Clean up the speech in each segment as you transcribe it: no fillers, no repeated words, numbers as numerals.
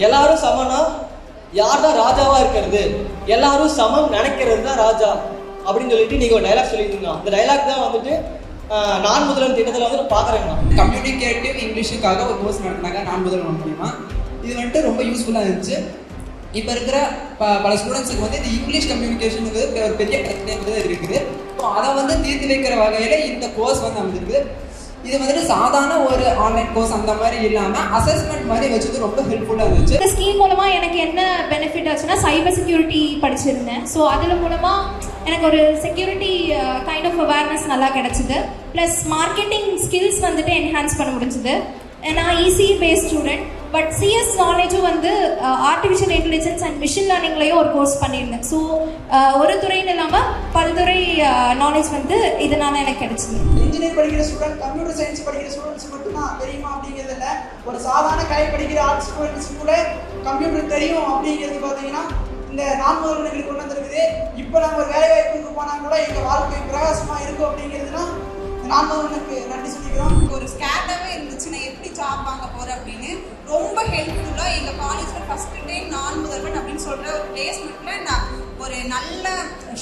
எல்லாரும் சமனா யார் தான் ராஜாவா இருக்கிறது, எல்லாரும் சமம் நினைக்கிறது தான் ராஜா அப்படின்னு சொல்லிட்டு நீங்க ஒரு டைலாக் சொல்லியிருந்தீங்க. அந்த டைலாக் தான் வந்துட்டு நான் முதல்வன் திட்டத்தில் வந்து பார்க்குறேங்க. கம்யூனிகேட்டிவ் இங்கிலீஷுக்காக ஒரு கோர்ஸ் நடத்தினாங்க நான் முதல்வன் மூலியமா. இது வந்துட்டு ரொம்ப யூஸ்ஃபுல்லாக இருந்துச்சு. இப்போ இருக்கிற பல ஸ்டூடெண்ட்ஸுக்கு வந்து இந்த இங்கிலீஷ் கம்யூனிகேஷனுக்கு ஒரு பெரிய பிரச்சனை இருக்குது. ஸோ அதை வந்து தீர்த்து வைக்கிற வகையில் இந்த கோர்ஸ் வந்து அமைஞ்சிருக்கு. இது வந்துட்டு சாதாரண ஒரு ஆன்லைன் கோர்ஸ் அந்த மாதிரி இல்லாமல் அசஸ்மெண்ட் மாதிரி வச்சது ரொம்ப ஹெல்ப்ஃபுல்லாக இருந்துச்சு. இந்த ஸ்கீம் மூலமாக எனக்கு என்ன பெனிஃபிட் ஆச்சுன்னா, சைபர் செக்யூரிட்டி படிச்சிருந்தேன். ஸோ அதில் மூலமாக எனக்கு ஒரு செக்யூரிட்டி கைண்ட் ஆஃப் அவேர்னஸ் நல்லா கிடச்சிது. ப்ளஸ் மார்க்கெட்டிங் ஸ்கில்ஸ் வந்துட்டு என்ஹான்ஸ் பண்ண முடிஞ்சுது. நான் EC based student, but CS நாலேஜும் வந்து ஆர்டிஃபிஷியல் இன்டெலிஜென்ஸ் அண்ட் மிஷின் லேர்னிங்லேயும் ஒரு கோர்ஸ் பண்ணியிருந்தேன். ஸோ ஒரு துறைன்னு இல்லாமல் பல்துறை நாலேஜ் வந்து இதனால் எனக்கு கிடைச்சிது. இன்ஜினியர் படிக்கிற ஸ்டூடெண்ட், கம்ப்யூட்டர் சயின்ஸ் படிக்கிற ஸ்டூடெண்ட்ஸ் மட்டும்தான் தெரியுமா அப்படிங்கிறது இல்லை. ஒரு சாதாரண கலை படிக்கிற ஆர்ட்ஸ் ஸ்டூடெண்ட்ஸ் கூட கம்ப்யூட்டர் தெரியும் அப்படிங்கிறது பார்த்தீங்கன்னா இந்த நான் முதல்வன் எங்களுக்கு கொண்டு வந்திருக்குது. இப்போ நாங்கள் ஒரு வேலை வாய்ப்புக்கு போனால் கூட எங்கள் வாழ்க்கை பிரகாசமாக இருக்கும் அப்படிங்கிறதுனா நான் முதல்வனுக்கு நன்றி சொல்லிக்கிறோம். ஒரு ஸ்கேட்டாகவே இருந்துச்சு நான் எப்படி ஜாப் வாங்க போகிறேன் அப்படின்னு. ரொம்ப ஹெல்ப்ஃபுல்லாக எங்கள் காலேஜில் ஃபஸ்ட்டு டைம் நான் முதல்வன் அப்படின்னு சொல்கிற ஒரு பிளேஸ்மெண்ட்டில் நான் ஒரு நல்ல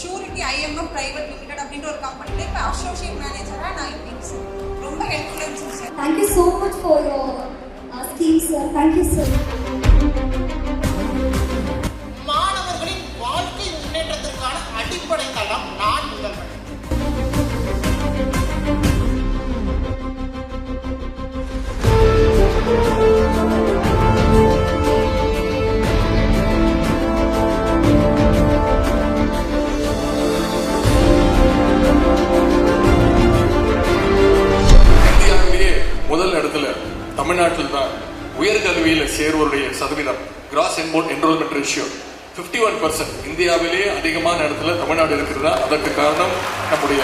ஷூரிட்டி ஐஎம்எஃப் பிரைவேட் லிமிடெட் அப்படின்ற ஒரு கம்பெனியில் இப்போ அசோசியேட் மேனேஜராக நான் இருக்கேன். ரொம்ப ஹெல்ப்ஃபுல்லாக இருந்துச்சு sir. Thank you so much for your scheme sir. Thank you sir. மாணவர்களின் வாழ்க்கை முன்னேற்றத்திற்கான அடிப்படை தளம் நான் முதல்வன். முதல் இடத்துல தமிழ்நாட்டில் தான் உயர்கல்வியில் சேருவருடைய சதவீதம் கிராஸ் என்ரோல்மெண்ட் ரேஷியோ 51%. இந்தியாவிலேயே அதிகமான இடத்துல தமிழ்நாடு இருக்கிறதா? அதற்கு காரணம் நம்முடைய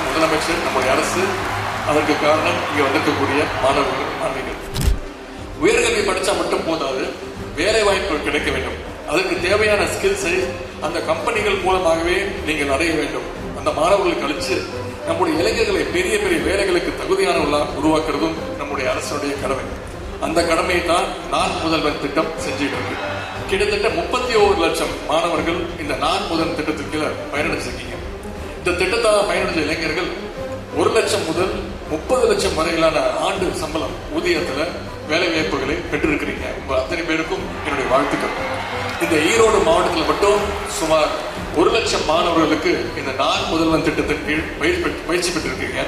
முதலமைச்சர், நம்முடைய அரசு. அதற்கு காரணம் இங்கே வந்திருக்கக்கூடிய மாணவர்கள், மாணவிகள். உயர்கல்வி படித்தா மட்டும் போதாது, வேலை வாய்ப்பு கிடைக்க வேண்டும். அதற்கு தேவையான ஸ்கில்ஸை அந்த கம்பெனிகள் மூலமாகவே நீங்கள் அடைய வேண்டும். அந்த மாணவர்களுக்கு அளித்து நம்முடைய இளைஞர்களை பெரிய பெரிய வேலைகளுக்கு தகுதியானவர்களாக உருவாக்குறதும் நம்முடைய அரசுடைய கடமை. அந்த கடமையை தான் நான் முதல்வன் திட்டம் செஞ்சுட்டு இருக்கு. கிட்டத்தட்ட 31 லட்சம் மாணவர்கள் இந்த நான் முதல் திட்டத்திற்கு கீழே பயனடைச்சிருக்கீங்க. இந்த திட்டத்தால் பயனடைஞ்ச இளைஞர்கள் 1 லட்சம் முதல் 30 லட்சம் வரையிலான ஆண்டு சம்பளம் ஊதியத்தில் வேலை வாய்ப்புகளை பெற்றிருக்கிறீங்க. உங்கள் அத்தனை பேருக்கும் என்னுடைய வாழ்த்துக்கள். இந்த ஈரோடு மாவட்டத்தில் மட்டும் சுமார் 1 லட்சம் மாணவர்களுக்கு இந்த நான் முதல்வன் திட்டத்தின் கீழ் பயிற்சி பெற்றிருக்கீங்க.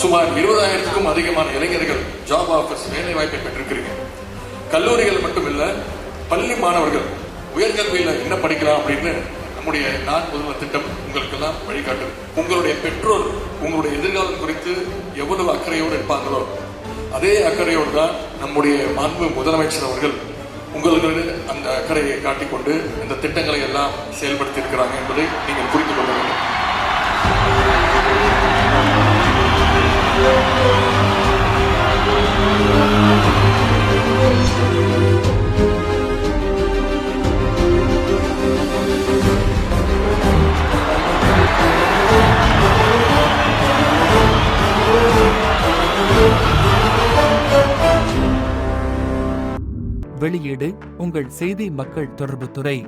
சுமார் 20,000க்கும் அதிகமான இளைஞர்கள் ஜாப் ஆஃபர்ஸ் வேலை வாய்ப்பை பெற்றிருக்கிறீங்க. கல்லூரிகள் மட்டும் இல்லை, பள்ளி மாணவர்கள் உயர்கல்வியில் என்ன படிக்கலாம் அப்படின்னு நம்முடைய நான் முதல்வன் திட்டம் உங்களுக்கெல்லாம் வழிகாட்டுது. உங்களுடைய பெற்றோர் உங்களுடைய எதிர்காலம் குறித்து எவ்வளவு அக்கறையோடு இருப்பாங்களோ அதே அக்கறையோடு தான் நம்முடைய மாண்பு முதலமைச்சர் அவர்கள் உங்களுக்கு அந்த அக்கறையை காட்டிக்கொண்டு இந்த திட்டங்களை எல்லாம் செயல்படுத்தி இருக்கிறாங்க என்பதை நீங்கள் புரிந்து கொள்ள வேண்டும். வெளியீடு உங்கள் செய்தி மக்கள் தொடர்புத்துறை.